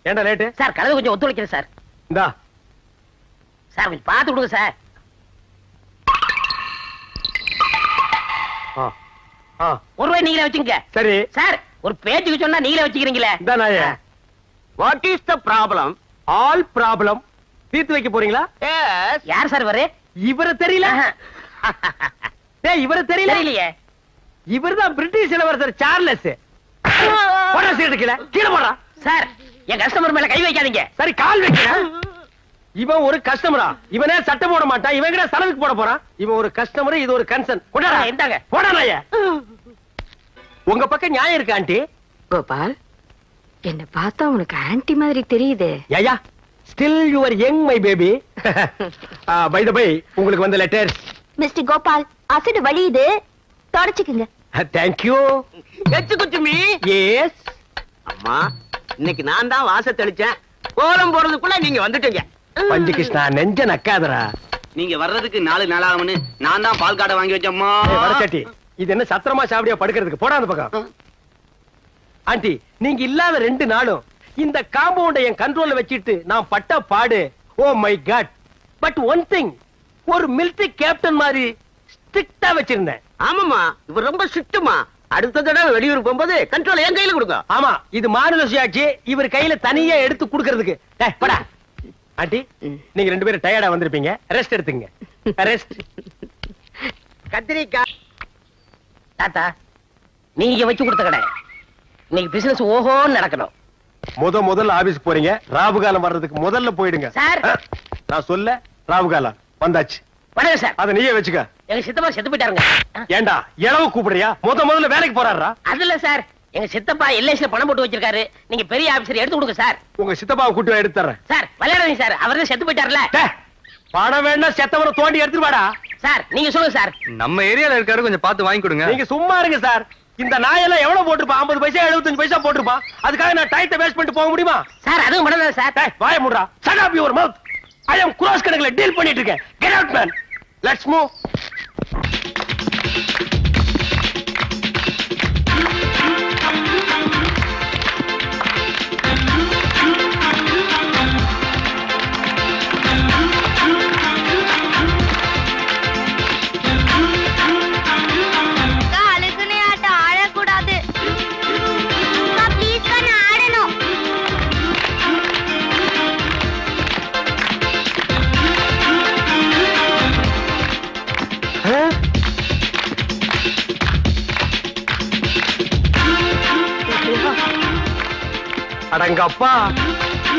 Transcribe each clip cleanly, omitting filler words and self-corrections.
ஏண்டா late sir? கலந்து கொஞ்சம் ஒத்துழைக்கிறேன் சார். இந்தா சார் கொஞ்சம் பார்த்து கொடுங்க சார். ₹1 நீங்களே வச்சுங்க. சரி சார், ஒரு பேச்சுக்கு சொன்னா நீங்களே வச்சுக்கிறீங்களே. What is the problem? All problem தீர்த்து வைக்க போறீங்களா? யார் சார் இவரு? இவரை தெரியல? இவரை தெரியலையே. இவர்தான் பிரிட்டிஷ் இளவரசர் சார்லஸ். கீழே போடுறா. சார், என் கஸ்டமர் மேல கை வைக்காதீங்க. சரி, கால் வைக்கிறேன். இவன் ஒரு கஸ்டமரா? இவனே சட்டம் போட மாட்டான். இவன் கிட்ட செலவுக்கு போட போறான். இவன் ஒரு கஸ்டமர், இது ஒரு கன்சர்ன். கொண்டாடா. இந்தாங்க. போடாதே. உங்க பக்கம் நியாயம் இருக்கு ஆண்டி. கோபால், என்ன பார்த்தா உனக்கு ஆன்ட்டி மாதிரி தெரியுது. Yeah still you are young my baby. By the by, உங்களுக்கு வந்த லெட்டர். மிஸ்டர் கோபால், அசிட் வலியுது, தொடச்சுக்குங்க. Thank you. எச்சுக்குச்சுமி. எஸ் அம்மா, இன்னைக்கு நான் தான் வாச தெளிச்சேன். கோலம் போறதுக்குள்ள நீங்க வந்துட்டீங்க. பஞ்சு கிருஷ்ணா, நெஞ்ச நக்காதரா. நீங்க வர்றதுக்கு 4 நாளாகும்னு நான் தான் பால் காடை வாங்கி வச்சேம்மா. வடச்சட்டி, இது என்ன சத்திரமா சாவடியா படுக்கிறதுக்கு? போடா அந்த பக்கம். ஆண்டி, நீங்க இல்லாத 2 நாளும் இந்த காம்பவுண்ட என் கண்ட்ரோல்ல வச்சிட்டு நான் பட்ட பாடு. Oh my god. But one thing, ஒரு மிலிட்டரி கேப்டன் மாதிரி ஸ்ட்ரிக்ட்டா வச்சிருந்தேன். ஆமாமா, இவர் ரொம்ப ஸ்ட்ரிக்ட்டுமா. அடுத்த தடவை வெளியூர் போகும்போது கண்ட்ரோல் என் கையில கொடுங்க. ஆமா, இது மாநில சுயாட்சி. இவர் கையில தனியா எடுத்து கொடுக்கிறதுக்கு. படா ஆண்டி, நீங்க 2 பேரும் டயர்டா வந்திருப்பீங்க. ரெஸ்ட் எடுத்துங்க. ரெஸ்ட். கத்திரிக்காய் தாத்தா, நீங்க வச்சு கொடுத்த கடை இன்னைக்கு பிசினஸ் ஓஹோன்னு நடக்கணும். முதல்ல ஆபீஸ்க்கு போறீங்க. ராவுகாலம் வர்றதுக்கு முதல்ல போயிடுங்க. சார், நான் சொல்ல ராவுகாலம் வந்தாச்சு. வணக்கம் சார். அத நீயே வச்சுக்க. எங்க சித்தப்பா செத்து போயிட்டாருங்க. ஏண்டா இளவு கூப்பிடுறியா? முதல்ல வேலைக்கு போறாரா? அதுல சார், எங்க சித்தப்பா எல்ஐசில பணம் போட்டு வச்சிருக்காரு. நீங்க பெரிய ஆபீசர் எடுத்து கொடுங்க சார். உங்க சித்தப்பாவை கூட்டி எடுத்து தர்றேன். சார் விளையாடுங்க சார், அவர் தான் செத்து போயிட்டாருல. பணம் வேணா செத்தவரை தோண்டி எடுத்துட்டு வாடா. சார் நீங்க சொல்லுங்க சார். நம்ம ஏரியால இருக்காரு, கொஞ்சம் பார்த்து வாங்கி கொடுங்க. நீங்க சும்மா இருங்க சார். இந்த நாயெல்லாம் எவ்வளவு போட்டுருப்பான்? 50 பைசா 75 பைசா போட்டுருப்பான். அதுக்காக நான் டைத்தை வேஸ்ட் பண்ணிட்டு போக முடியுமா? சார் அதுவும் பண்ணல சார். வாய மூடுறா. shut up your mouth. I am cross கணக்குல டீல் பண்ணிட்டு இருக்கேன். Get out man. Let's move. அடங்கப்பா,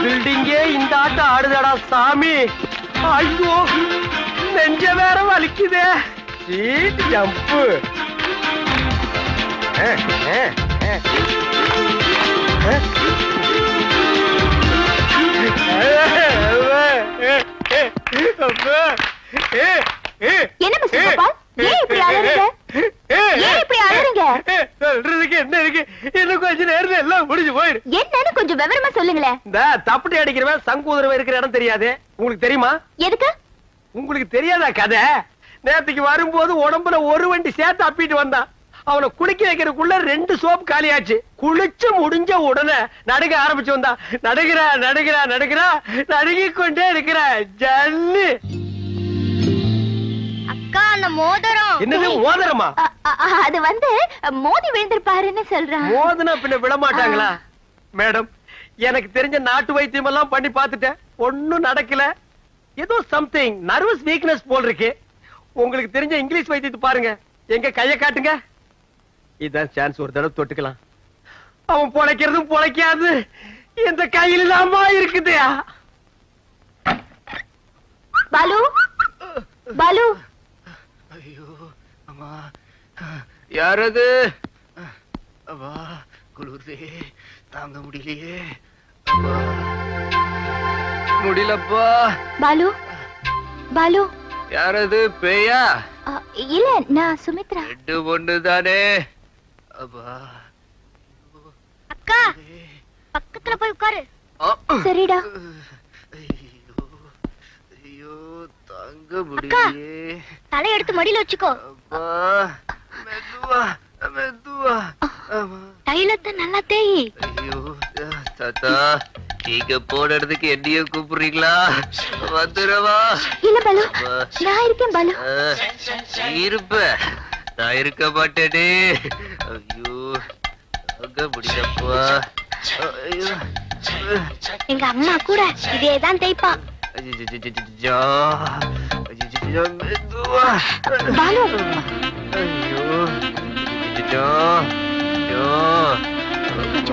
பில்டிங்கே இந்த ஆட்டம் ஆடுதடா சாமி. ஐயோ, நெஞ்ச வேற வலிக்குதே. சீட் ஜம்பு. என்ன மிஸ்டர் கோபால், ஏன் இப்படி அலறீங்க? சொல்றதுக்கு என்ன இருக்கு? இன்னும் கொஞ்ச நேரம் எல்லாம் முடிஞ்சு போயிரு. என்னன்னு கொஞ்சம் விவரமா சொல்லுங்களேன். இந்த தப்பட்டி அடிக்கிறவன் சங்கூதரவன் இருக்கிற இடம் தெரியாது. உங்களுக்கு தெரியுமா? எதுக்கு? உங்களுக்கு தெரியாதா கதை? நேத்துக்கு வரும்போது உடம்புல ஒரு வண்டி சேர்த்து அப்பிட்டு வந்தான். அவனை குளிக்க வைக்கிறதுக்குள்ள 2 சோப் காலியாச்சு. குளிச்சு முடிஞ்ச உடனே நடுக ஆரம்பிச்சு வந்தா. நடுகிறா நடுகிறா நடுகிறா நடுங்கிக் கொண்டே இருக்கிற ஜல்லு. அக்கா, அந்த மோதிரம். என்னது மோதிரமா? அது மோதி விழுந்திருப்பாருன்னு சொல்றான். மோதினா பின்ன விட மாட்டாங்களா? மேடம், எனக்கு தெரிஞ்ச நாட்டு வைத்தியம் எல்லாம் பண்ணி பார்த்துட்டேன். ஒண்ணும் நடக்கல. ஏதோ சம்திங் நர்வஸ் வீக்னஸ் போல் இருக்கு. உங்களுக்கு தெரிஞ்ச இங்கிலீஷ் வைத்தியத்தை பாருங்க. எங்க கைய காட்டுங்க. இதான் சான்ஸ், ஒரு தடவை தொட்டுக்கலாம். அவன் பொழைக்கிறதும் பொழைக்காது இந்த கையில இல்லாம இருக்குது. பாலு, பாலு. ஐயோ அம்மா, யாரது? அம்மா, குளிர்தே, தாங்க முடியலையே. முடியலப்பா. பாலு, பாலு. யாரது? பேயா? இல்ல, நான் சுமித்ரா. 2 பொண்ணு தானே. அப்பா. அக்கா, பக்கத்துல போய் உட்காரு. சரிடா. ஐயோ, தாங்க முடியலையே. தலை எடுத்து மடியில வச்சுக்கோ. அப்பா, மெதுவா மெதுவா. தைலத்தை நல்லா தேய். ஐயோ தாத்தா, நீங்க போடுறதுக்கு என்னையும் கூப்பிடுறீங்களா? வந்துடவா? இல்ல பாலு, நான் இருக்கேன் பாலு. இருப்ப நான் இருக்க மாட்டேனே. ஐயோ அங்க முடியப்பா. ஐயோ எங்க அம்மா கூட இதேதான் தேய்ப்பா. மெதுவா. பாலு, ஐயோ கொஞ்சம் பொறுத்துக்க.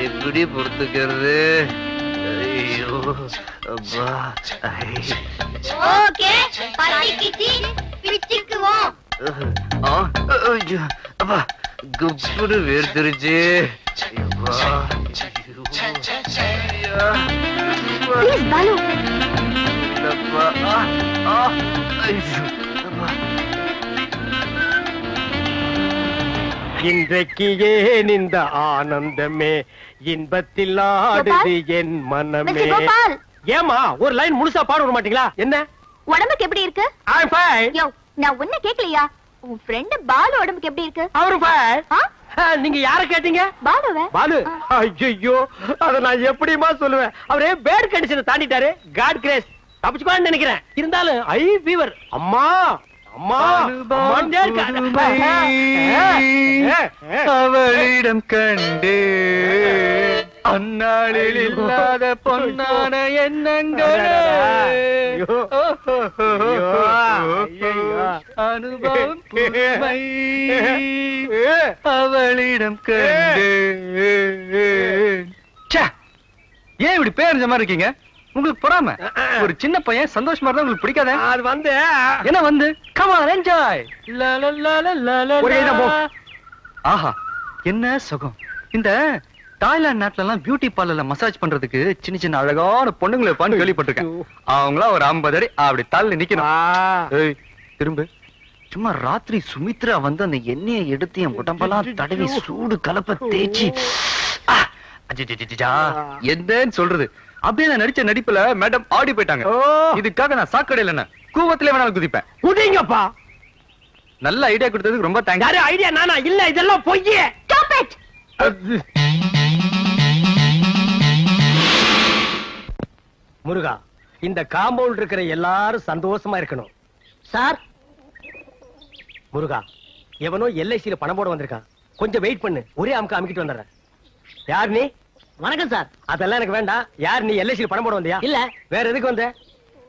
எப்படி பொறுத்துக்கிறது? ஐயோ அப்பா. ஓகே, பட்டிக்கிச்சி பிடிச்சுக்குவோம். ஐயோ அப்பா குப்புன்னு வேர்த்துருச்சு. ப்ளீஸ் பாலு. இன்றைக்கு ஏன் இந்த ஆனந்தமே, இன்பத்தில் ஆடுது என் மனமே. மிஸ்டர் கோபால், ஏமா ஒரு லைன் முழுசா பாட விட மாட்டீங்களா? என்ன? உடம்புக்கு எப்படி இருக்கு? I'm fine. யோ, நான் உன்ன கேக்கலையா? உன் ஃப்ரெண்ட் பாலு உடம்புக்கு எப்படி இருக்கு? அவரு fine. ஆ? நீங்க யார கேட்டீங்க? பாலுவ. பாலு. ஐயோ அத நான் எப்படிமா சொல்லுவேன்? அவரே பேட் கண்டிஷனை தாண்டிட்டாரு. காட் கிரேஸ் தப்பிச்சுக்கலாம்னு நினைக்கிறேன். இருந்தாலும் ஐ ஃபீவர். அம்மா அம்மா அம்மாண்டே இருக்கா. அவளிடம் கண்டு அந்நாளில் இல்லாத பொன்னான எண்ணங்கள் அனுபவம் புதுமை. அவளிடம் கண்டு. ஏன் இப்படி பேரஞ்ச மாதிரி இருக்கீங்க? உங்களுக்கு பொறாம? ஒரு சின்ன பையன் சந்தோஷமா இருந்தா உங்களுக்கு பிடிக்காத? அது வந்து என்ன வந்து come on enjoy. ஒரே இதான் போ. ஆஹா என்ன சுகம். இந்த தாய்லாந்து நாட்டுல எல்லாம் பியூட்டி பார்லர்ல மசாஜ் பண்றதுக்கு சின்ன சின்ன அழகான பொண்ணுங்களை இருப்பான்னு கேள்விப்பட்டிருக்கேன். அவங்களா ஒரு 50 அடி அப்படி தள்ளி நிக்கணும். ஏய் திரும்ப. சும்மா ராத்திரி சுமித்ரா வந்து அந்த எண்ணெயை எடுத்து என் உடம்பெல்லாம் தடவி சூடு கலப்ப தேய்ச்சி என்னன்னு சொல்றது. அப்படியே நான் நடிச்ச நடிப்புல மேடம் ஆடி போயிட்டாங்க. இதுக்காக நான் சாக்கடையில என்ன கூவத்திலே வேணாலும் குதிப்பேன். குதிங்கப்பா. நல்ல ஐடியா கொடுத்ததுக்கு ரொம்ப தேங்க்ஸ். யாரு ஐடியா? நானா? இல்ல இதெல்லாம் பொய்யே. Stop it. முருகா, இந்த காம்பவுண்ட் இருக்கிற எல்லாரும் சந்தோஷமா இருக்கணும். சார், முருகா, எவனோ எல்ஐசில பணம் போட வந்திருக்கான். கொஞ்சம் வெயிட் பண்ணு, ஒரே அமுக்க அமுக்கிட்டு வந்துடுறேன். யார் நீ? வணக்கம் சார். அதெல்லாம் எனக்கு வேண்டாம். யார் நீ? எல்ஐசில பணம் போட வந்தியா? இல்ல, வேற எதுக்கு வந்த?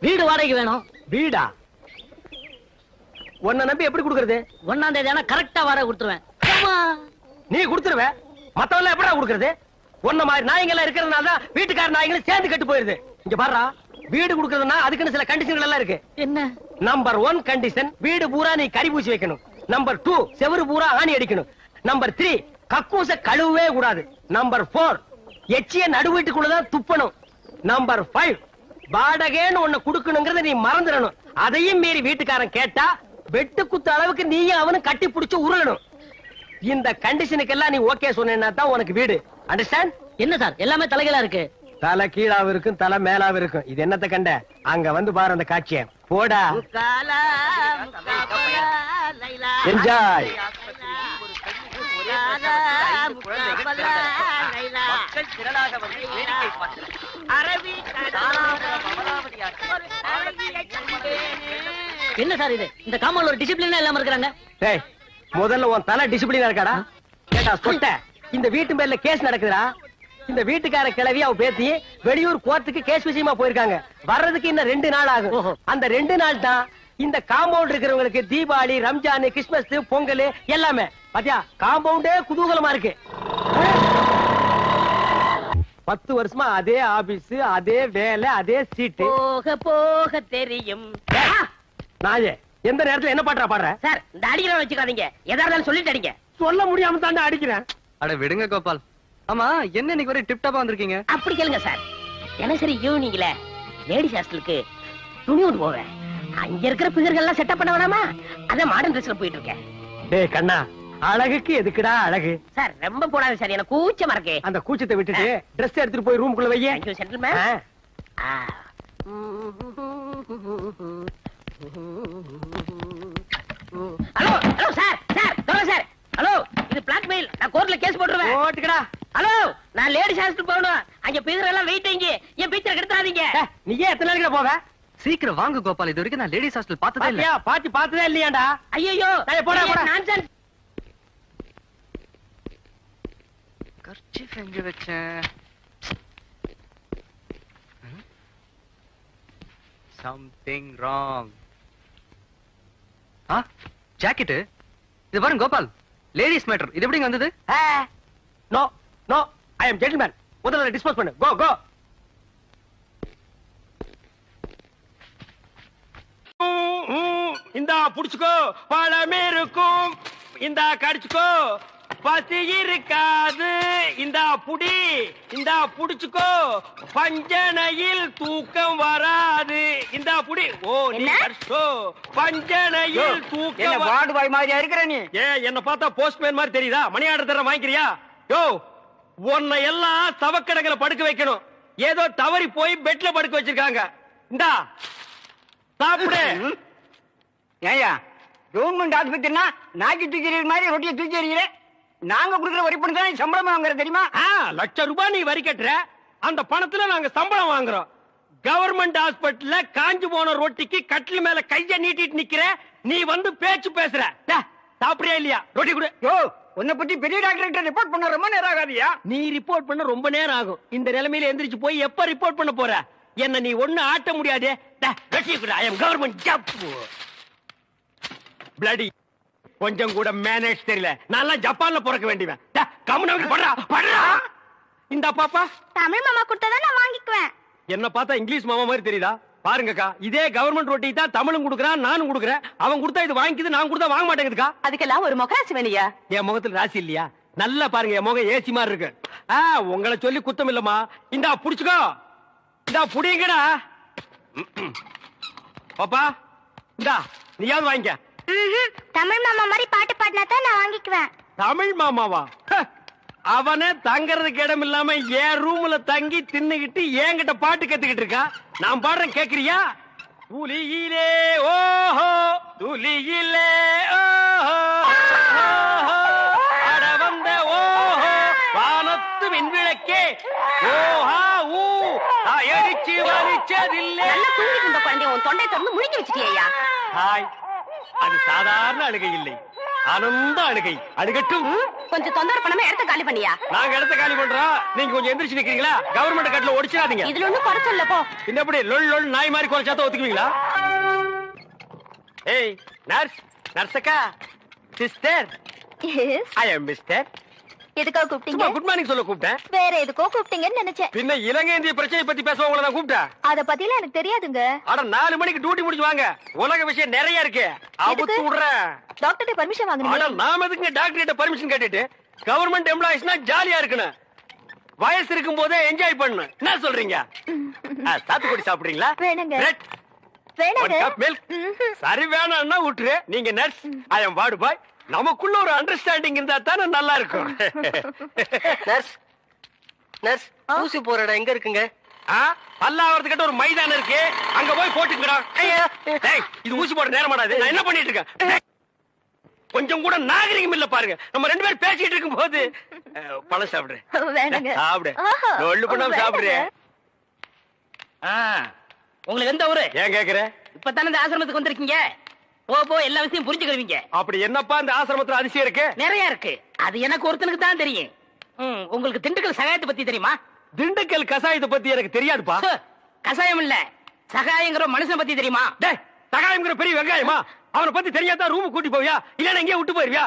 வீடு வாடகைக்கு வேணும். வீடா? உன்னை நம்பி எப்படி கொடுக்கறது? 1ஆம் தேதி ஆனா கரெக்டா வாடகை கொடுத்துருவேன். நீ கொடுத்துருவ, மத்தவங்க எப்படா கொடுக்கறது? உன்ன மாதிரி நாய்ங்களா இருக்கிறதுனால தான் வீட்டுக்கார நாய்களும் சேர்ந்து கெட்டு போயிருது. இங்க பாருடா, வீடு கொடுக்கறதுன்னா அதுக்குன்னு சில கண்டிஷன்கள் எல்லாம் இருக்கு. என்ன? நம்பர் 1 கண்டிஷன், வீடு பூரா நீ கறி பூசி வைக்கணும். நம்பர் 2, செவரு பூரா ஆணி அடிக்கணும். நம்பர் 3, கக்கூச கழுவவே கூடாது. நம்பர் 4, எச்சிய நடுவீட்டுக்குள்ளதான் துப்பணும். நம்பர் 5, வாடகைன்னு ஒண்ணு குடுக்கணுங்கிறத நீ மறந்துடணும். அதையும் மீறி வீட்டுக்காரன் கேட்டா வெட்டு குத்து அளவுக்கு நீயும் அவனும் கட்டி பிடிச்சு உருளணும். இந்த கண்டிஷனுக்கெல்லாம் நீ ஓகே சொன்னா தான் உனக்கு வீடு. அண்டர்ஸ்டாண்ட்? என்ன சார் எல்லாமே தலைகளா இருக்கு? தலை கீழாவும் இருக்கும், தலை மேலாவும் இருக்கும். இது என்னத்த கண்ட? அங்க வந்து பாரு அந்த காட்சிய. போடா, என்ஜாய். என்ன சார் இது? இந்த காம்பவுண்ட்ல ஒரு டிசிப்ளினா இல்லாம இருக்காங்க. டேய், முதல்ல உன் தலை டிசிப்ளினா இருக்காடா? கேட்டா சொட்ட. இந்த வீட்டு மேல கேஸ் நடக்குதுடா. இந்த வீட்டுக்கார கிளவி அவ பேத்தி வெளியூர் கோர்ட்டுக்கு கேஸ் விஷயமா போயிருக்காங்க. வர்றதுக்கு இன்னும் 2 நாள் ஆகும். அந்த 2 நாள் தான் இந்த காம்பவுண்ட் இருக்கிறவங்களுக்கு தீபாவளி, ரம்ஜான், கிறிஸ்துமஸ், பொங்கல் எல்லாமே. பாத்தியா, காம்பவுண்டே குதூகலமா இருக்கு. 10 வருஷமா அதே ஆபீஸ், அதே வேலை, அதே சீட்டு. போக போக தெரியும். நாயே, எந்த நேரத்துல என்ன பாட்டுறா பாடுற? சார், இந்த அடிக்கிற வச்சுக்காதீங்க. எதா இருந்தாலும் சொல்லிட்டு அடிங்க. சொல்ல முடியாம தாண்டா அடிக்கிறேன். அட விடுங்க கோபால். ஆமா, என்ன இன்னைக்கு வரை டிப் டாப்பா வந்திருக்கீங்க? அப்படி கேளுங்க சார். தினசரி ஈவினிங்ல லேடிஸ் ஹாஸ்டலுக்கு துணி விட்டு போவேன். அங்க இருக்கிற பிகர்கள் எல்லாம் செட்டப் பண்ண வேணாமா? அதான் மாடர்ன் ட்ரெஸ்ல போயிட்டு இருக்கேன். டேய் கண்ணா, அழகுக்கு எதுக்குடா அழகு? சார் ரொம்ப போடாது சார், எனக்கு கூச்சமா இருக்கு. அந்த கூச்சத்தை விட்டுட்டு ட்ரெஸ் எடுத்துட்டு போய் ரூமுக்குள்ள வையே. Thank you gentlemen. Hello hello sir, sir hello sir. Hello, இது பிளாக்மெயில். நான் கோர்ட்ல கேஸ் போட்டுருவேன். ஓட்டுக்கடா. ஹலோ, நான் லேடிஸ் ஹாஸ்டல் போகணும். அங்க பிகர் எல்லாம் வெயிட்டிங்க. என் பிக்சர் கெடுத்தாதீங்க. நீ ஏன் எத்தனை நாளைக்கு போவ? சீக்கிரம் வாங்க கோபால், இது வரைக்கும் நான் லேடிஸ் ஹாஸ்டல் பார்த்ததே இல்ல. பாத்தி பார்த்ததே இல்லையாடா? ஐயோ போடா போடா. நான்சென்ஸ். கர்ச்சீஃப் எங்க வச்சேன்? Something wrong. ஜாக்கெட் இது பாருங்க கோபால், லேடிஸ் மேட்டர். இது எப்படிங்க வந்தது? No no, I am gentleman. முதல்ல டிஸ்போஸ் பண்ணு. கோ கோ. இந்தா புடிச்சுக்கோ, பழமே இருக்கும். இந்தா கடிச்சுக்கோ, பசி இருக்காது. இந்தா புடி, இந்தா புடிச்சுக்கோ, பஞ்சனையில் தூக்கம் வராது. இந்தா புடி. ஓ நீ கடிச்சோ, பஞ்சனையில் தூக்கம் வார்டு பாய் மாதிரியா இருக்கிற நீ? என்ன பார்த்தா போஸ்ட்மேன் மாதிரி தெரியுதா? மணி ஆர்டர் தர வாங்கிக்கிறியா? யோ, உன்னை எல்லாம் சவக்கடங்களை படுக்க வைக்கணும். ஏதோ தவறி போய் பெட்ல படுக்க வச்சிருக்காங்க. இந்தா சாப்பிடு. ஏயா கவர்மெண்ட் ஆஸ்பத்திரினா நாக்கி தூக்கி எறிகிற மாதிரி ரொட்டியை தூக்கி எறிகிறேன். நாங்க கொடுக்குற வரி பணம் தான் சம்பளம் வாங்குற தெரியுமா? லட்சம் ரூபாய் நீ வரி கட்டுற, அந்த பணத்துல நாங்க சம்பளம் வாங்குறோம். கவர்மெண்ட் ஹாஸ்பிட்டல்ல காஞ்சு போன ரொட்டிக்கு கட்டில் மேல கைய நீட்டிட்டு நிக்கிற, நீ வந்து பேச்சு பேசுற. சாப்பிடுறியா இல்லையா? ரொட்டி கொடு. யோ, உன்னை பத்தி பெரிய டாக்டர் ரிப்போர்ட் பண்ண ரொம்ப நேரம் ஆகாதியா? நீ ரிப்போர்ட் பண்ண ரொம்ப நேரம் ஆகும். இந்த நிலைமையில எந்திரிச்சு போய் எப்ப ரிப்போர்ட் பண்ண போற? என்ன நீ ஒண்ணு ஆட்ட முடியாது. Government job bloody. கொஞ்சம் கூட மேனேஜ் தெரியல. நான் ஜப்பான்ல பிறக்க வேண்டியவன். கம்முனு படுறா படுறா. இந்த பாப்பா தமிழ் மாமா கொடுத்தா நான் வாங்கிக்குவேன். என்ன பார்த்தா இங்கிலீஷ் மாமா மாதிரி தெரியுதா? பாருங்கக்கா, இதே கவர்மெண்ட் ரொட்டி தான் தமிழும் கொடுக்குறான், நானும் கொடுக்குறேன். அவன் கொடுத்தா இது வாங்கிக்குது, நான் கொடுத்தா வாங்க மாட்டேங்குதுக்கா. அதுக்கெல்லாம் ஒரு முகராசி வேலையா? என் முகத்துல ராசி இல்லையா? நல்லா பாருங்க, என் முகம் ஏசி மாதிரி இருக்கு. உங்களை சொல்லி குத்தம் இல்லம்மா. இந்தா புடிச்சுக்கோ, இந்தா புடிங்கடா. பாப்பா இந்தா நீயாவது வாங்கிக்க. தமிழ் மாமா மாதிரி பாட்டு பாடினா தான் நான் வாங்கிக்குவேன். தமிழ் மாமாவா? அவனே தங்கறதுக்கு இடம் இல்லாம என் ரூம்ல தங்கி தின்னுகிட்டு என்கிட்ட பாட்டு கத்துக்கிட்டு இருக்கா. நான் பாடுறேன், கேக்குறியா? துளியிலே ஓஹோ, துளியிலே ஓஹோ, அட வந்த ஓஹோ, வானத்து விண்விளக்கே ஓஹா ஊ, எரிச்சு வலிச்சதில்லை. நல்லா தூங்கிட்டு இருந்த குழந்தை உன் தொண்டை திறந்து முழுங்கி வச்சிட்டியா? ஹாய், அது சாதாரண அழுகை இல்லை, ஆனந்த அழுகை. அழுகட்டும். கொஞ்சம் தொந்தரவு பண்ணாம இடத்த காலி பண்ணியா? நாங்க இடத்த காலி பண்றோம், நீங்க கொஞ்சம் எந்திரிச்சு நிக்கிறீங்களா? கவர்மெண்ட் கட்ல ஒடிச்சிடாதீங்க. இதுல ஒண்ணும் குறைச்சல்ல போ. இந்த எப்படி லொல் லொல் நாய் மாதிரி குறைச்சாத ஒத்துக்குவீங்களா? ஏய் நர்ஸ், நர்ஸக்கா, சிஸ்டர், ஐ அம் மிஸ்டர். எதுக்காக கூப்பிட்டீங்க? குட் மார்னிங் சொல்ல கூப்பிட்டேன். வேற எதுக்கோ கூப்பிட்டீங்கன்னு நினைச்சேன். பின்ன இலங்கை இந்திய பிரச்சனை பத்தி பேச உங்களை நான் கூப்பிட்டேன். அத பத்திலாம் எனக்கு தெரியாதுங்க. அட 4 மணிக்கு டியூட்டி முடிச்சு வாங்க, உலக விஷயம் நிறைய இருக்கு. அவுத்து விடுறேன். டாக்டர் பர்மிஷன் அட வாங்கணும். நாம எதுக்கு டாக்டர் கிட்ட பர்மிஷன் கேட்டுட்டு? கவர்மெண்ட் எம்ப்ளாயிஸ்னா ஜாலியா இருக்கணும், வயசு இருக்கும் போதே என்ஜாய் பண்ணணும். என்ன சொல்றீங்க? சாத்துக்குடி சாப்பிடுறீங்களா? வேணுங்க. Bread? வேணாங்க. One cup milk? சரி வேணாம்னா விட்டுரு. நீங்க நர்ஸ், ஐ அம் வார்டு பாய். நமக்குள்ள ஒரு அண்டர்ஸ்டாண்டிங் இருந்தா தானே நல்லா இருக்கும். நர்ஸ், நர்ஸ், ஊசி போற இடம் எங்க இருக்குங்க? பல்லாவரத்துக்கிட்ட ஒரு மைதானம் இருக்கு, அங்க போய் போட்டுக்கிறோம். இது ஊசி போட நேரமாடாது. நான் என்ன பண்ணிட்டு இருக்கேன்? கொஞ்சம் கூட நாகரிகம் இல்ல பாருங்க. நம்ம 2 பேரும் பேசிட்டு இருக்கும் போது பழம் சாப்பிடுறேன். வேணுங்க. சாப்பிடு, ஒண்ணு பண்ணாம சாப்பிடுறேன். உங்களுக்கு எந்த ஊரு? ஏன் கேக்குற? இப்பதானே இந்த ஆசிரமத்துக்கு வந்திருக்கீங்க. போ போ எல்லா விஷயம் புரிஞ்சுக்கிறீங்க. அப்படி என்னப்பா இந்த ஆசிரமத்துல அதிசயம் இருக்கு? நிறைய இருக்கு, அது எனக்கு ஒருத்தனுக்கு தான் தெரியும். உங்களுக்கு திண்டுக்கல் சகாயத்தை பத்தி தெரியுமா? திண்டுக்கல் கசாயத்தை பத்தி எனக்கு தெரியாதுப்பா. கசாயம் இல்ல, சகாயங்கிற மனுஷன் பத்தி தெரியுமா? டேய், சகாயம்ங்கிற பெரிய வெங்காயமா? அவனை பத்தி தெரியாதா ரூம் கூட்டி போவியா, இல்லன்னா எங்கேயே விட்டு போயிருவியா?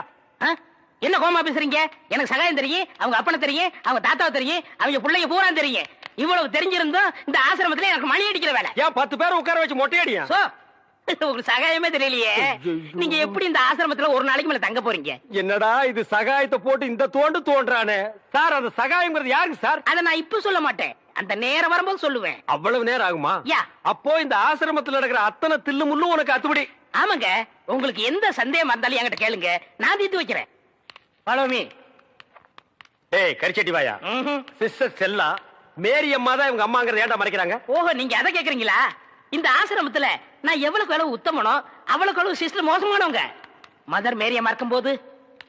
என்ன கோமா பேசுறீங்க? எனக்கு சகாயம் தெரியும், அவங்க அப்பனை தெரியும், அவங்க தாத்தாவை தெரியும், அவங்க பிள்ளைங்க பூரா தெரியும். இவ்வளவு தெரிஞ்சிருந்தோம் இந்த ஆசிரமத்துல எனக்கு மணி அடிக்கிற வேலை. ஏன் 10 பேரை உட்கார வச்சு மொட்டையடியா? உங்களுக்கு சகாயமே தெரியலையே. நீங்க எப்படி இந்த ஆசிரமத்துல ஒரு நாளைக்கு மேல தங்க போறீங்க? என்னடா இது சகாயத்தை போட்டு இந்த தோண்டு தோன்றானே சார். அந்த சகாயம்ங்கிறது யாருக்கு சார்? அத நான் இப்ப சொல்ல மாட்டேன், அந்த நேரம் வரும்போது சொல்லுவேன். அவ்வளவு நேரம் ஆகுமா? யா. அப்போ இந்த ஆசிரமத்துல நடக்கிற அத்தனை தில்லு முள்ளும் உனக்கு அத்துபடி? ஆமாங்க, உங்களுக்கு எந்த சந்தேகம் இருந்தாலும் என்கிட்ட கேளுங்க, நான் தீர்த்து வைக்கிறேன். Follow me. ஏய் கரிச்சட்டி வாயா. சிஸ்டர் செல்லா, மேரி அம்மா தான் இவங்க அம்மாங்கறத ஏன்டா மறைக்கிறாங்க? ஓஹோ, நீங்க அத கேக்குறீங்களா? இந்த ஆசிரமத்துல நான் எவ்வளவுக்கு எவ்வளவு உத்தமனோ அவ்வளவுக்கு எவ்வளவு சிஸ்டர் மோசமானவங்க. மதர் மேரி அம்மா இருக்கும்போது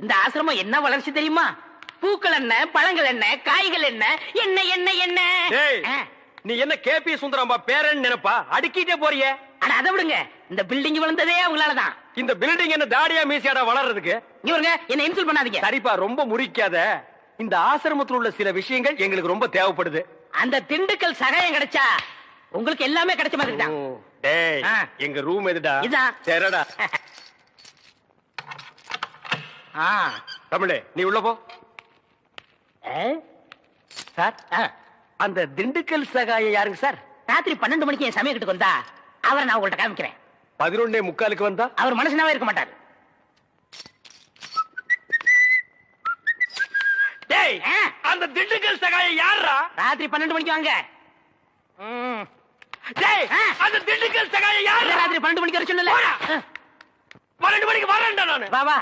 இந்த ஆசிரமம் என்ன வளர்ச்சி தெரியுமா? பூக்கள் என்ன, பழங்கள் என்ன, காய்கள் என்ன, என்ன என்ன என்ன டேய், ஆ. நீ என்ன கேபி சுந்தரம்பா பேரன் நினைப்பா அடுக்கிட்டே போறியே. அட அதை விடுங்க, இந்த பில்டிங் விழுந்ததே அவங்களாலதான். இந்த பில்டிங் என்ன தாடியா மீசியாடா வளர்றதுக்கு? இவருங்க என்ன இன்சல்ட் பண்ணாதீங்க. சரிப்பா, ரொம்ப முறிக்காத. இந்த ஆசிரமத்தில் உள்ள சில விஷயங்கள் எங்களுக்கு ரொம்ப தேவைப்படுது. அந்த திண்டுக்கல் சகாயம் கிடைச்சா உங்களுக்கு எல்லாமே கிடைச்ச மாதிரி தான். டேய், ஆ. எங்க ரூம் எதுடா? இதான். சரிடா. தமிழே, நீ உள்ள போ. சார், அந்த திண்டுக்கல் சகாயம் யாருங்க சார்? ராத்திரி 12 மணிக்கு என் சமயத்துக்கு வந்தா அவரை நான் உங்கள்ட்ட காமிக்கிறேன். 11:45 வந்தா? அவர் மனுஷனாவே இருக்க மாட்டாரு. டேய், அந்த திண்டுக்கல் சகாயம் யாரா? ராத்திரி 12 மணிக்கு வாங்க. டேய், அந்த திண்டுக்கல் சகாயம் யாரா? ராத்திரி 12 மணிக்கு வர சொன்னல. 12 மணிக்கு வரேன்டா நானு. வா வா.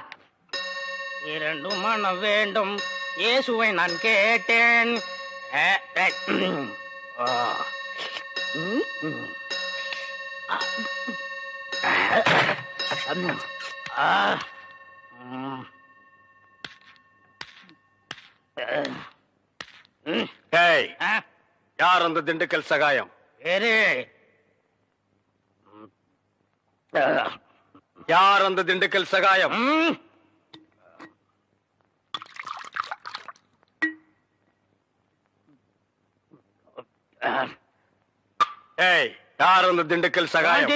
இரண்டு மனம் வேண்டும் இயேசுவை நான் கேட்டேன். டேய், யார் அந்த திண்டுக்கல் சகாயம்? யார் அந்த திண்டுக்கல் சகாயம்? ஏய், யார் அந்த திண்டுக்கல் சகாயம்?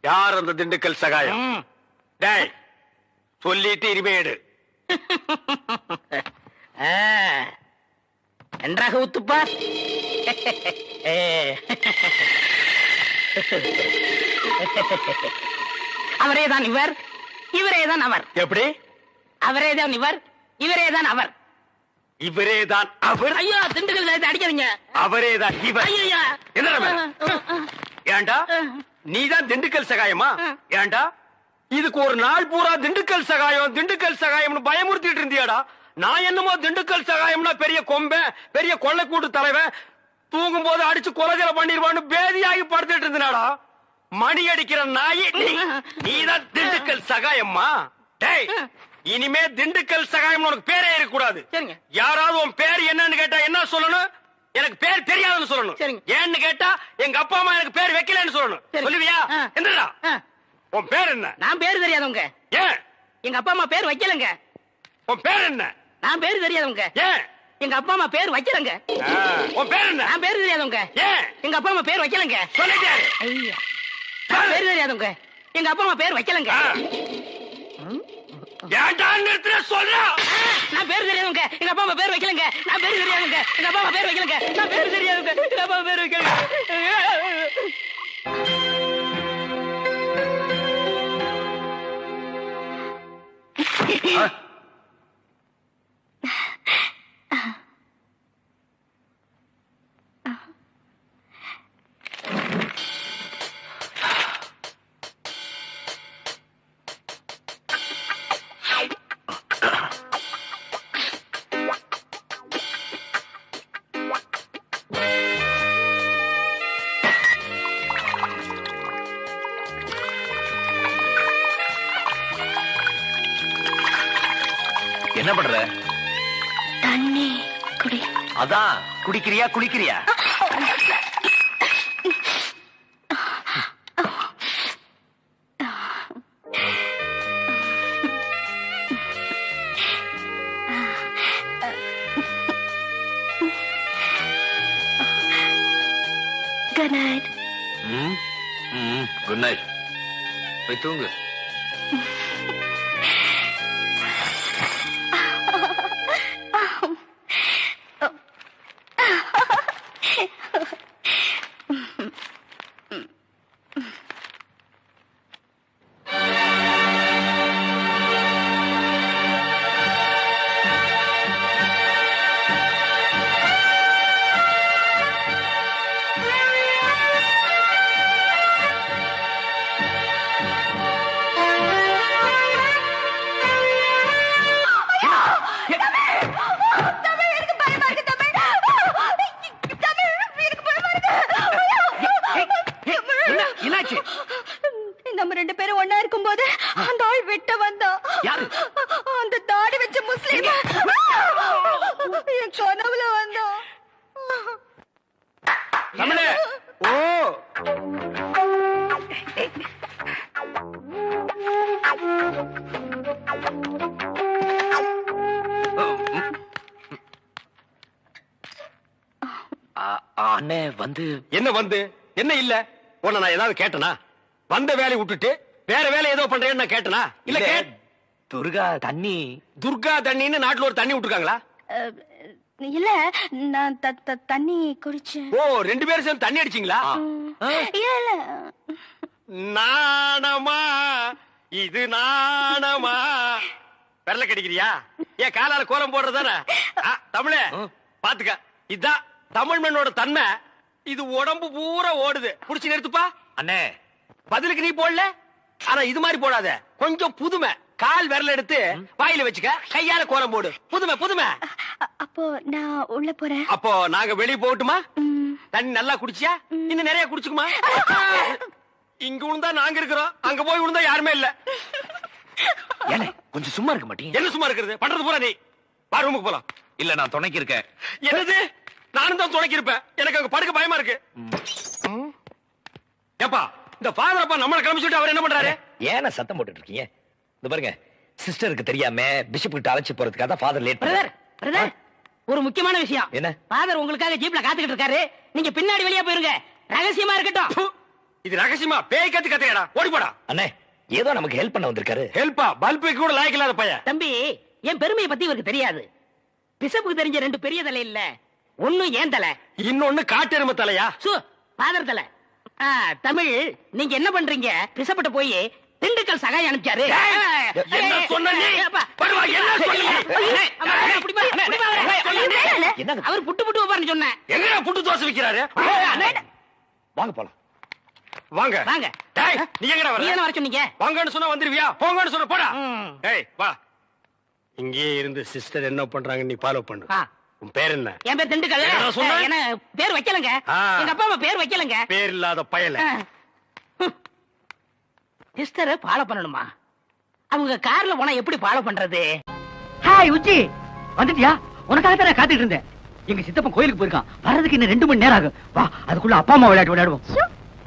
யார் அந்த திண்டுக்கல் சகாயம்? டேய், சொல்லிட்டு இனிமே எடு. நன்றாக ஊத்துப்பார். அவரேதான் இவர், இவரேதான் அவர். எப்படி? அவரேதான் இவர், இவரேதான் அவர். இவரேதான் அவர்? ஐயோ, திண்டுக்கல் சேர்த்து அடிக்காதீங்க. அவரேதான் இவர்? ஐயோ, என்ன? ஏண்டா, நீதான் திண்டுக்கல் சகாயமா? ஏண்டா, இதுக்கு ஒரு நாள் பூரா திண்டுக்கல் சகாயம் திண்டுக்கல் சகாயம்னு பயமுறுத்திட்டு இருந்தியாடா. நான் என்னமோ திண்டுக்கல் சகாயம்னா பெரிய கொம்பன், பெரிய கொள்ளைக்கூட்டு தலைவன், தூங்கும் போது அடிச்சு கொலைகளை பண்ணிடுவான்னு பேதியாகி படுத்துட்டு இருந்தாடா. மணி அடிக்கிற நாயி நீதான் திண்டுக்கல் சகாயம்மா? டேய், இனிமே திண்டுக்கல் சகாயம் உனக்கு பேரே இருக்கக்கூடாது. சரிங்க. யாராவது உன் பேர் என்னன்னு கேட்டா என்ன சொல்லணும்? எனக்கு பேர் தெரியாதுன்னு சொல்லணும். சரிங்க. ஏன்னு கேட்டா எங்க அப்பா அம்மா எனக்கு பேர் வைக்கலன்னு சொல்லணும். சரி. சொல்லுவியா? என்னடா உன் பேர் என்ன? நான் பேரு தெரியாதவங்க. ஏன்? எங்க அப்பா அம்மா பேர் வைக்கலங்க. உன் பேர் என்ன? நான் பேரு தெரியாதவங்க. ஏன்? எங்க அப்பா அம்மா பேர் வைக்கலங்க. உன் பேர் என்ன? நான் பேரு தெரியாதவங்க. ஏன்? எங்க அப்பா அம்மா பேர் வைக்கலங்க. சொல்லிட்டே. ஐயா, நான் பேரு தெரியாதவங்க. எங்க அப்பா அம்மா பேர் வைக்கலங்க. ஏன்டா நிறுத்துற சொல்றா? நான் பேரு தெரியாதவங்க. எங்க அப்பா அம்மா பேர் வைக்கலங்க. நான் பேரு தெரியாதவங்க. எங்க அப்பா அம்மா பேர் வைக்கலங்க. நான் பேரு தெரியாதவங்க. எங்க அப்பா அம்மா பேர் வைக்கலங்க. என்ன பண்ற? தண்ணி குடி. அதான் குடிக்கிறியா குளிக்கிறியா? Good night. Good night. போய் தூங்கு. என் கனவுல வந்தோம். தமிழே ஓ அண்ணே வந்து என்ன வந்து என்ன இல்ல உன்னை நான் ஏதாவது கேட்டனா? வந்த வேலையை விட்டுட்டு வேற வேலை ஏதோ பண்றேன்னு நான் கேட்டனா? இல்ல துர்கா தண்ணி துர்கா தண்ணின்னு நாட்டுல ஒரு தண்ணி விட்டுருக்காங்களா? இல்ல நான் தண்ணி குடிச்சேன். ஓ 2 பேரும் சேர்ந்து தண்ணி அடிச்சீங்களா? இல்ல நாணமா இது நாணமா பெரல கடிக்கிறியா? ஏன் காலால கோலம் போடுறதானே? தமிழே பாத்துக்க, இதான் தமிழ் மண்ணோட தன்மை. இது உடம்பு பூரா ஓடுது. புடிச்சு நிறுத்துப்பா. அண்ணே பதிலுக்கு நீ போடல, ஆனா இது மாதிரி போடாத. கொஞ்சம் புதுமை. கால் விரல எடுத்து வாயில வச்சுக்க, கையால கோலம் போடு. புதுமை புதுமை. அப்போ நான் உள்ள போறேன். அப்போ நாங்க வெளிய போகட்டுமா? தண்ணி நல்லா குடிச்சியா? இன்னும் நிறைய குடிச்சுக்குமா? இங்க விழுந்தா நாங்க இருக்கிறோம், அங்க போய் விழுந்தா யாருமே இல்ல. ஏனே கொஞ்சம் சும்மா இருக்க மாட்டீங்க? என்ன சும்மா இருக்கிறது? பண்றது பூரா நீ. வா ரூமுக்கு போலாம். இல்ல நான் துணைக்கு இருக்கேன். என்னது? நானும் தான் துணைக்கு இருப்பேன். எனக்கு அங்க படுக்க பயமா இருக்கு. ஏப்பா இந்த ஃபாதர் அப்பா நம்மள கிளம்பிச்சுட்டு அவர் என்ன பண்றாரு? ஏன சத்தம் போட்டுட்டு இருக்கீங்க? இந்த பாருங்க, சிஸ்டருக்கு தெரியாம பிஷப் கிட்ட அழைச்சு போறதுக்காக தான் ஃபாதர் லேட் பிரதர் பிரதர், ஒரு முக்கியமான விஷயம். என்ன? ஃபாதர் உங்களுக்காக ஜீப்ல காத்துக்கிட்டு இருக்காரு. நீங்க பின்னாடி வெளியே போயிருங்க, ரகசியமா இருக்கட்டும். இது ரகசியமா? பேய் கத்து கத்தையடா, ஓடி போடா. அண்ணே ஏதோ நமக்கு ஹெல்ப் பண்ண வந்திருக்காரு. ஹெல்ப்பா? பல்புக்கு கூட லாய்க்கு இல்லாத பையன். தம்பி, என் பெருமையை பத்தி இவருக்கு தெரியாது. பிஷப்புக்கு தெரிஞ்ச 2 பெரிய தலை இல்ல, ஒண்ணு ஏன் தலை, இன்னொன்னு காட்டெருமை தலையா? ஃபாதர் தலை. தமிழ், நீங்க என்ன பண்றீங்க? பிஷப்பிட்ட போய் திண்டுக்கல் சகாயம் அனுப்பிச்சாரு. என்ன சொன்ன நீ? படுவா, என்ன சொன்னீங்க? அவர் புட்டு புட்டு வைப்பாருன்னு சொன்னேன். எங்கடா புட்டு தோசை விக்கிறாரு? வாங்க போலாம். வாங்க வாங்க. டேய், நீ எங்கடா வர? நீ என்ன வர சொன்னீங்க? வாங்கன்னு சொன்னா வந்துருவியா? போங்கன்னு சொன்னா போடா. டேய் வா. இங்கே இருந்து சிஸ்டர் என்ன பண்றாங்க நீ ஃபாலோ பண்ணு. உன் பேர் என்ன? என் பேர் திண்டுக்கல். என்னடா சொன்ன? என்ன பேர் வைக்கலங்க. எங்க அப்பா அம்மா பேர் வைக்கலங்க. பேர் இல்லாத பயல. சிஸ்டரை ஃபாலோ பண்ணணுமா? அவங்க கார்ல போனா எப்படி ஃபாலோ பண்றது? ஹாய் உச்சி, வந்துட்டியா? உனக்காக தான் காத்துட்டு இருந்தேன். எங்க சித்தப்பன் கோயிலுக்கு போயிருக்கான், வர்றதுக்கு இன்னும் 2 மணி நேரம் ஆகும். வா, அதுக்குள்ள அப்பா அம்மா விளையாட்டு விளையாடுவோம்.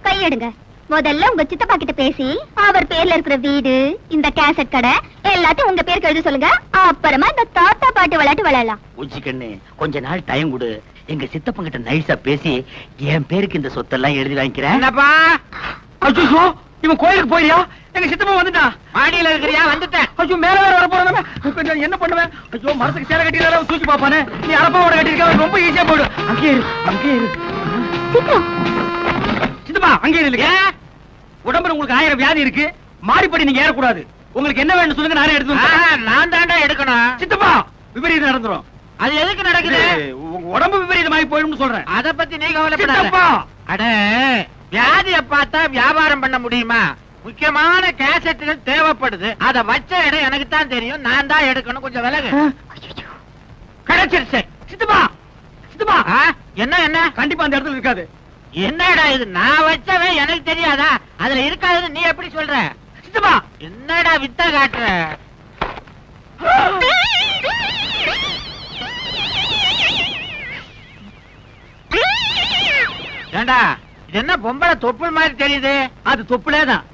கையெடுங்க. முதல்ல உங்க சித்தப்பா கிட்ட பேசி அவர் பேர்ல இருக்கிற வீடு, இந்த கேசட் கடை எல்லாத்தையும் உங்க பேருக்கு எழுத சொல்லுங்க. அப்புறமா இந்த தாத்தா பாட்டு விளையாட்டு விளையாடலாம். உச்சி கண்ணு, கொஞ்ச நாள் டைம் கொடு. எங்க சித்தப்பன் கிட்ட நைஸா பேசி என் பேருக்கு இந்த சொத்தெல்லாம் எழுதி வாங்கிக்கிறேன். என்னப்பா? அச்சோ, இவன் கோயிலுக்கு போயியா? எங்க சித்தப்பா வந்துட்டா. மாடியில இருக்கிறியா? வந்துட்டேன். ஐயோ, மேல வேற வர போறேன். என்ன பண்ணுவேன்? ஐயோ, மரத்துக்கு சேலை கட்டில தூக்கி பாப்பானே. நீ அரப்பாவோட கட்டிருக்க, ரொம்ப ஈஸியா போடு. அங்கே இரு, அங்கே இரு. சித்தப்பா அங்கே இல்லைங்க. உடம்புல உங்களுக்கு 1000 வியாதி இருக்கு. மாடிப்படி நீங்க ஏறக்கூடாது. உங்களுக்கு என்ன வேணும் சொல்லுங்க, நானே எடுத்து. நான் தாண்டா எடுக்கணும். சித்தப்பா, விபரீதம் நடந்துரும். அது எதுக்கு நடக்குது? உடம்பு விபரீதமாகி போயிடும் சொல்றேன். அத பத்தி நீ கவலைப்படாத. அட, வியாதியை பார்த்தா வியாபாரம் பண்ண முடியுமா? முக்கியமான கேசட்டுகள் தேவைப்படுது. அத வச்ச இடம் எனக்கு தான் தெரியும். நான் தான் எடுக்கணும். கொஞ்சம் விலகு. கிடைச்சிருச்சு. சித்தப்பா சித்தப்பா, என்ன என்ன? கண்டிப்பா அந்த இடத்துல இருக்காது. என்னடா இது? நான் வச்சவன் எனக்கு தெரியாதா? அதுல இருக்காதுன்னு நீ எப்படி சொல்ற? சித்தப்பா, என்னடா வித்த காட்டுற? ஏண்டா, இது என்ன பொம்பளை தொப்புள் மாதிரி தெரியுது? அது தொப்புளேதான்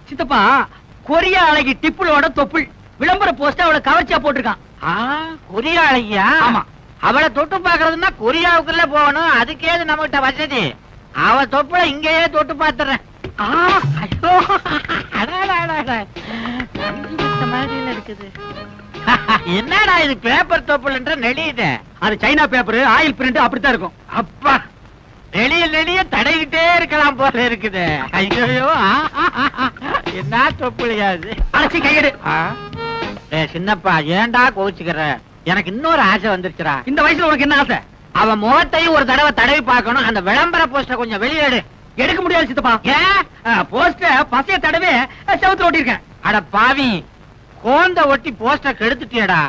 சித்தப்பா. கொரியா அழகி டிப்புளோட தொப்புள். விளம்பர போஸ்ட் அவளை கவர்ச்சியா போட்டிருக்கான். கொரியா அழகியா? ஆமா. அவளை தொட்டு பாக்குறதுன்னா கொரியாவுக்குள்ள போகணும். அதுக்கு ஏது நம்ம கிட்ட வசதி? அவ தொப்புல இங்கேயே தொட்டு பாத்துறேன். என்னடா இது? பேப்பர் தொப்புல்ன்ற நெளியுது. அது சைனா பேப்பர், ஆயில் பிரிண்ட் அப்படித்தான் இருக்கும். அப்பா, நெளிய நெளிய தடையிட்டே இருக்கலாம் போல இருக்குது. ஐயோ, என்ன தொப்புளியாது? அரைச்சி கையெடு. சின்னப்பா, ஏன்டா கோச்சுக்கிற? எனக்கு இன்னொரு ஆசை வந்துருச்சுடா. இந்த வயசுல உனக்கு என்ன ஆசை? அவன் முகத்தையும் ஒரு தடவை தடவி பார்க்கணும். அந்த விளம்பர போஸ்டர் கொஞ்சம் வெளியேடு. எடுக்க முடியாது சித்தப்பா. ஏன்? போஸ்டர் பசைய தடவை செவுத்துல ஒட்டிருக்கேன். அட பாவி, கோந்த ஒட்டி போஸ்டர் கெடுத்துட்டியடா.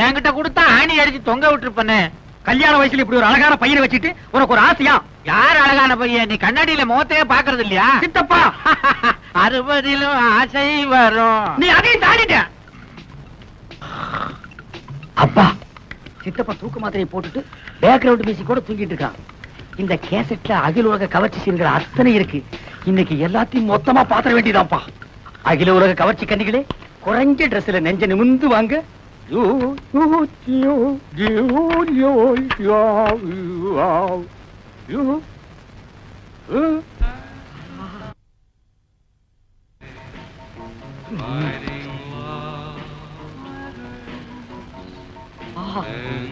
என்கிட்ட கொடுத்தா ஆணி அடிச்சு தொங்க விட்டுருப்பனே. கல்யாண வயசுல இப்படி ஒரு அழகான பையனை வச்சுட்டு உனக்கு ஒரு ஆசையா? யார் அழகான பையன்? நீ கண்ணாடியில முகத்தையே பாக்குறது இல்லையா? சித்தப்பா, 60லும் ஆசை வரும். நீ அதையும் தாண்டிட்ட. அப்பா சித்தப்பா தூக்க மாத்திரையை போட்டுட்டு பேக்ரவுண்ட் மியூசிக் கூட தூங்கிட்டு இருக்கான். இந்த கேசட்ல அகில உலக கவர்ச்சி சீன்கள் அத்தனை இருக்கு. இன்னைக்கு எல்லாத்தையும் மொத்தமா பாத்திர வேண்டியதான்ப்பா. அகில உலக கவர்ச்சி கண்ணிகளே, குறைஞ்ச ட்ரெஸ்ல நெஞ்ச நிமிந்து வாங்க.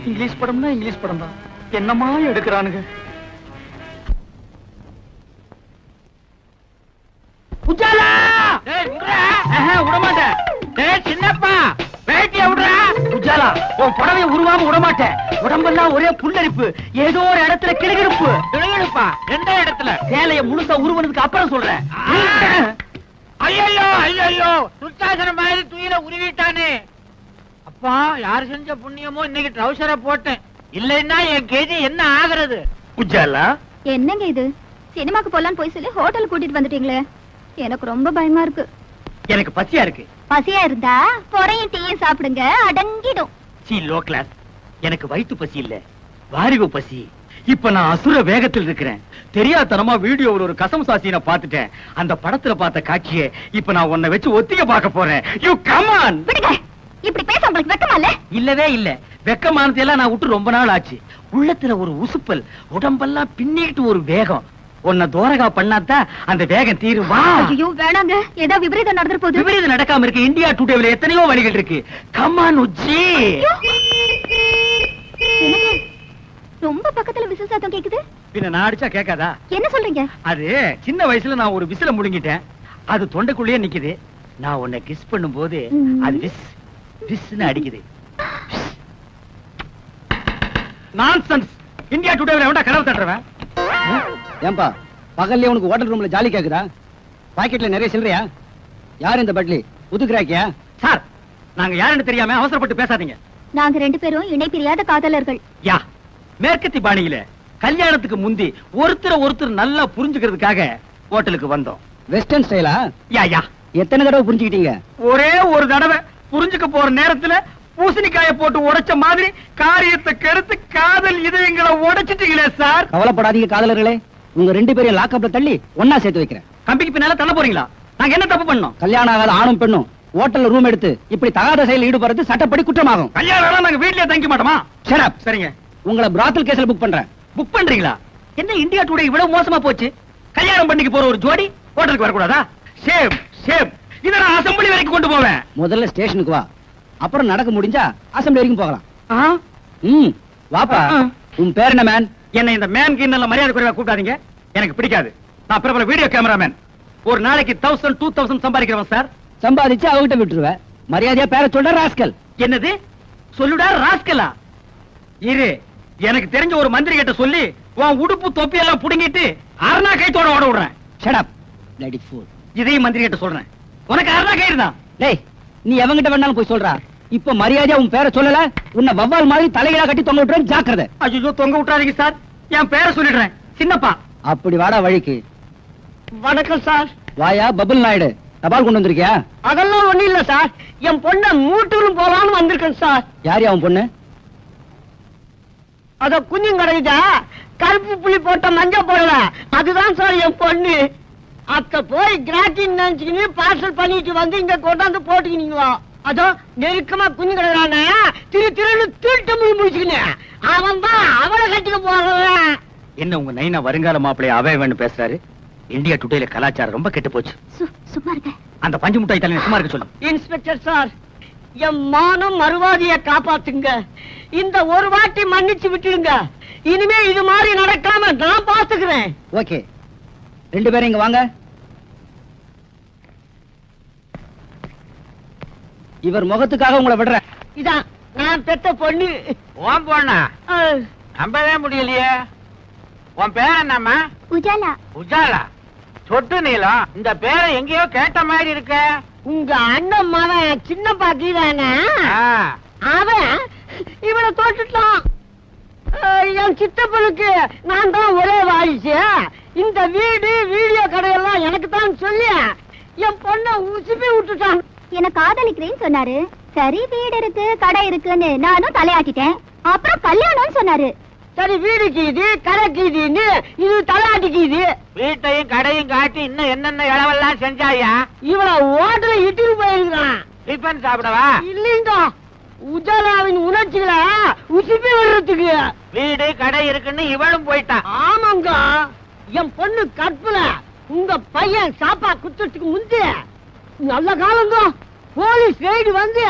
இங்கிலீஷ் படம்னா இங்கிலீஷ் படம் தான். என்னமா எடுக்கிறானுங்க. உஜாலா விடமாட்டேன். சின்னப்பா வேட்டிய விடுறா. உஜாலா உன் புடவைய உருவாம விடமாட்டேன். உடம்பெல்லாம் ஒரே புல்லரிப்பு, ஏதோ ஒரு இடத்துல கிளுகிழுப்பு. கிளுகிழுப்பா? எந்த இடத்துல? சேலைய முழுசா உருவனதுக்கு அப்புறம் சொல்றேன். ஐயோ ஐயோ, துர்த்தாசனம் மாதிரி துயில உருவிட்டானே. அப்பா, யாரு செஞ்ச புண்ணியமோ இன்னைக்கு ட்ரௌசரை போட்டேன். இல்லைன்னா என் கேஜி என்ன ஆகுறது? உஜாலா என்னங்க இது? சினிமாக்கு போலான்னு போய் சொல்லி ஹோட்டல் கூட்டிட்டு வந்துட்டீங்களே, எனக்கு ரொம்ப பயமா இருக்கு. எனக்கு பசியா இருக்கு. பசியா இருந்தா பொறையும் டீயும் சாப்பிடுங்க, அடங்கிடும். C low class. எனக்கு வயிற்று பசி இல்ல, வாரிவு பசி. இப்ப நான் அசுர வேகத்தில் இருக்கிறேன். தெரியாதனமா வீடியோவில் ஒரு கசம் சாசியனை பார்த்துட்டேன். அந்த படத்துல பார்த்த காட்சியை இப்ப நான் உன்னை வச்சு ஒத்திக பார்க்க போறேன். You come on. விடுங்க, இப்படி பேச உங்களுக்கு வெக்கமா இல்ல? இல்லவே இல்ல. வெக்கமானதெல்லாம் நான் விட்டு ரொம்ப நாள் ஆச்சு. உள்ளத்துல ஒரு உசுப்பல், உடம்பெல்லாம் பின்னிட்டு ஒரு வேகம். உன்னை தோரகா பண்ணாதான் அந்த வேகம் தீருமா? ஐயோ வேணாங்க, ஏதோ விபரீதம் நடந்துற போகுது. விபரீதம் நடக்காம இருக்கு. இந்தியா டுடேல எத்தனையோ வழிகள் இருக்கு. Come on Ujji. என்னங்க, ரொம்ப பக்கத்துல விசில் சத்தம் கேக்குது. பின்ன நான் அடிச்சா கேட்காதா? என்ன சொல்றீங்க? அது சின்ன வயசுல நான் ஒரு விசில முழுங்கிட்டேன். அது தொண்டைக்குள்ளேயே நிக்குது. நான் உன்னை கிஸ் பண்ணும் போது அது விஸ் விஸ்னு அடிக்குது. நான்சென்ஸ். இந்தியா டுடேல எவன்டா கனவு தட்டுறவன்? ஏன்பா பகல்ல உனக்கு ஹோட்டல் ரூம்ல ஜாலி கேக்குதா? பாக்கெட்ல நிறைய சில்லறையா? யார் இந்த பட்லி? புதுக்குறாக்கியா? சார், நாங்க யாருன்னு தெரியாம அவசரப்பட்டு பேசாதீங்க. நாங்க ரெண்டு பேரும் இணை பிரியாத காதலர்கள். யா, மேற்கத்தி பாணியில கல்யாணத்துக்கு முந்தி ஒருத்தர் நல்லா புரிஞ்சுக்கிறதுக்காக ஹோட்டலுக்கு வந்தோம். வெஸ்டர்ன் ஸ்டைலா? யா யா. எத்தனை தடவை புரிஞ்சுக்கிட்டீங்க? ஒரே ஒரு தடவை. புரிஞ்சுக்க போற நேரத்துல பூசணிக்காய போட்டு உடைச்ச மாதிரி காரியத்தை கெடுத்து காதல் இதயங்களை உடைச்சிட்டீங்களே சார். கவலைப்படாதீங்க காதலர்களே, உங்க ரெண்டு பேரையும் லாக்அப்ல தள்ளி ஒன்னா சேர்த்து வைக்கிறேன். கம்பிக்கு பின்னால தள்ள போறீங்களா? நாங்க என்ன தப்பு பண்ணோம்? கல்யாணம் ஆகாத ஆணும் பெண்ணும் ஹோட்டல்ல ரூம் எடுத்து இப்படி தகாத செயலில் ஈடுபடுறது சட்டப்படி குற்றமாகும். கல்யாணம் நாங்க வீட்லயே தங்க மாட்டோமா? Shut up. சரிங்க. உங்களை பிராத்தல் கேஸ்ல புக் பண்றேன். புக் பண்றீங்களா? என்ன இந்தியா டுடே இவ்வளவு மோசமா போச்சு? கல்யாணம் பண்ணிக்கு போற ஒரு ஜோடி ஹோட்டலுக்கு வரக்கூடாதா? Shame shame. இத நான் அசெம்பிளி வரைக்கும் கொண்டு போவேன். முதல்ல ஸ்டேஷனுக்கு வா, அப்புறம் நடக்க முடிஞ்சா அசெம்பிளி வரைக்கும் போகலாம். வாப்பா. உன் பேர் என்ன மேன்? என்ன இந்த மேன் கிண்ணல மரியாதை குறைவா கூப்பிடாதீங்க. எனக்கு பிடிக்காது. நான் பிரபல வீடியோ கேமராமேன். ஒரு நாளைக்கு 1000 2000 சம்பாதிக்கிறவன் சார். சம்பாதிச்சு அவகிட்ட விட்டுருவேன். மரியாதையா பேரை சொல்ற ராஸ்கல். என்னது? சொல்லுடா ராஸ்கலா? இரு, எனக்கு தெரிஞ்ச ஒரு மந்திரி கிட்ட சொல்லி உன் உடுப்பு தொப்பி எல்லாம் புடுங்கிட்டு அரணா கைத்தோட ஓட விடுறேன். Shut up bloody fool. இதையும் மந்திரி கிட்ட சொல்றேன். உனக்கு அரணா கயிறு தான். டேய், நீ எவங்கிட்ட வேணாலும் போய் சொல்றா. இப்ப மரியாதையா உன் பேரை சொல்லல, உன்னை வவ்வால் மாதிரி தலைகீழா கட்டி தொங்க விட்டுறேன். ஜாக்கிரதை. ஐயோ, தொங்க விட்டுறாதீங்க சார். என் பேரை சொல்லிடுறேன். சின்னப்பா. அப்படி வாடா வழிக்கு. வணக்கம் சார். வாயா பபுல் நாயுடு, தபால் கொண்டு வந்திருக்கியா? அதெல்லாம் ஒண்ணு இல்ல சார். என் பொண்ண மூட்டூரும் போலான்னு வந்திருக்கேன் சார். யார் அவன் பொண்ணு? அத குஞ்சும் கிடைக்குதா? கருப்பு புள்ளி போட்ட மஞ்ச போடல, அதுதான் சார் என் பொண்ணு. அத்த போய் கிராட்டின் நினைச்சுக்கின்னு பார்சல் பண்ணிட்டு வந்து இங்க கொண்டாந்து போட்டுக்கினீங்களா? அதோ நெருக்கமா குஞ்சு கிடக்குறானே, திருன்னு திருட்டு முடிச்சுக்கினேன். அவன் தான் அவளை கட்டிக்க போறவன். என்ன உங்க நைனா வருங்கால மாப்பிள்ளைய அவே வேணும் பேசுறாரு? இந்தியா டுடேல கலாச்சாரம் ரொம்ப கெட்டு போச்சு. சும்மா இருக்க. அந்த பஞ்சு முட்டாய் தலைமை சும்மா இருக்க சொல்லு. இன்ஸ்பெக்டர் சார், என் மானம் மறுவாதிய காப்பாத்துங்க. இந்த ஒரு வாட்டி மன்னிச்சு விட்டுடுங்க. இனிமே இது மாதிரி நடக்காம நான் பாத்துக்கிறேன். ஓகே, ரெண்டு பேரும் இங்க வாங்க. இவர் முகத்துக்காக உங்களை விடுறேன். இதான் நான் பெத்த பொண்ணு. உன் பொண்ணா? நம்பவே முடியலையே. உன் பேர் என்னம்மா? உஜாலா. உஜாலா? சொட்டு நீளம். இந்த பேரை எங்கேயோ கேட்ட மாதிரி இருக்க. உங்க அண்ணன் மகன் சின்ன பாட்டி தானே? அவன் இவனை தோட்டுட்டான். என் சித்தப்பனுக்கு நான் தான் ஒரே வாரிசு. இந்த வீடு வீடியோ கடையெல்லாம் எனக்கு தான் சொல்லி என் பொண்ணை உசுப்பி விட்டுட்டான். என்ன காதலிக்கிறேன்னு சொன்னாரு. சரி வீடு இருக்கு கடை இருக்குன்னு நானும் தலையாட்டிட்டேன். அப்புறம் கல்யாணம்னு சொன்னாரு. சரி வீடு கீது கடை கீதுன்னு இது தலையாட்டிக்குது. வீட்டையும் கடையும் காட்டி இன்னும் என்னென்ன இளவெல்லாம் செஞ்சாயா? இவள ஓட்டல இட்டுட்டு போயிருக்கான். டிஃபன் சாப்பிடவா? இல்லைங்க, உஜாலாவின் உணர்ச்சிகளை உசுப்பி வர்றதுக்கு. வீடு கடை இருக்குன்னு இவளும் போயிட்டான். ஆமாங்க, என் பொண்ணு கற்பல உங்க பையன் சாப்பா குத்துறதுக்கு முந்தி நல்ல காலங்க போலீஸ் ரைடு வந்து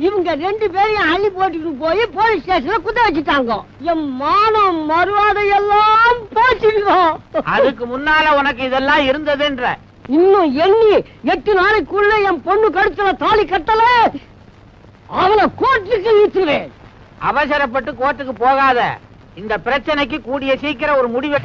இவங்க 2 பேரையும் அள்ளி போட்டுட்டு போய் போலீஸ் ஸ்டேஷன்ல குத்த வச்சுட்டாங்க. என் மானம் மறுவாதை எல்லாம் போச்சுங்க. அதுக்கு முன்னால உனக்கு இதெல்லாம் இருந்ததுன்ற. இன்னும் எண்ணி 8 நாளைக்குள்ள என் பொண்ணு கழுத்துல தாலி கட்டல அவளை கோர்ட்டுக்கு இழுத்துவேன். அவசரப்பட்டு கோர்ட்டுக்கு போகாத. இந்த பிரச்சனைக்கு கூடிய சீக்கிரம் ஒரு முடிவு